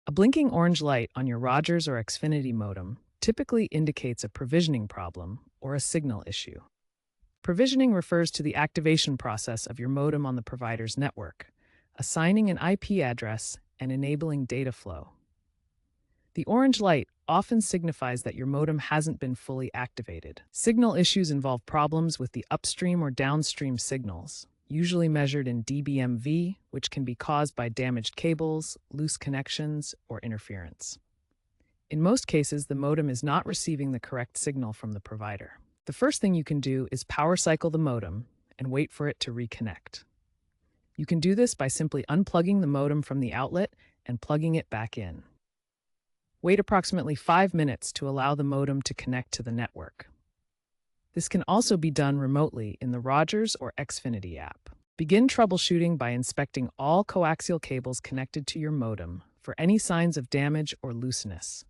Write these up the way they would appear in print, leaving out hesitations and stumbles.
A blinking orange light on your Rogers or Xfinity modem typically indicates a provisioning problem or a signal issue. Provisioning refers to the activation process of your modem on the provider's network, assigning an IP address and enabling data flow. The orange light often signifies that your modem hasn't been fully activated. Signal issues involve problems with the upstream or downstream signals, usually measured in dBmV, which can be caused by damaged cables, loose connections, or interference. In most cases, the modem is not receiving the correct signal from the provider. The first thing you can do is power cycle the modem and wait for it to reconnect. You can do this by simply unplugging the modem from the outlet and plugging it back in. Wait approximately 5 minutes to allow the modem to connect to the network. This can also be done remotely in the Rogers or Xfinity app. Begin troubleshooting by inspecting all coaxial cables connected to your modem for any signs of damage or looseness.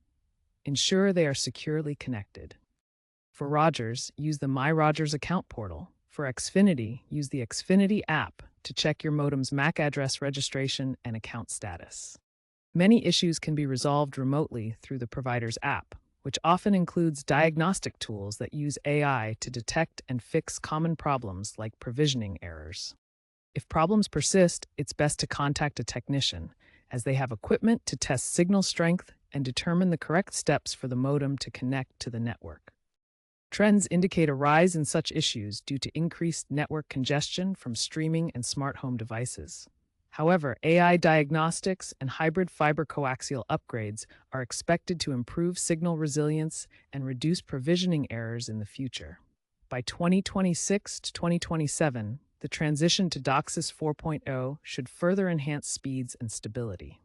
Ensure they are securely connected. For Rogers, use the My Rogers account portal. For Xfinity, use the Xfinity app to check your modem's MAC address registration and account status. Many issues can be resolved remotely through the provider's app, which often includes diagnostic tools that use AI to detect and fix common problems like provisioning errors. If problems persist, it's best to contact a technician, as they have equipment to test signal strength and determine the correct steps for the modem to connect to the network. Trends indicate a rise in such issues due to increased network congestion from streaming and smart home devices. However, AI diagnostics and hybrid fiber coaxial upgrades are expected to improve signal resilience and reduce provisioning errors in the future. By 2026 to 2027, the transition to DOCSIS 4.0 should further enhance speeds and stability.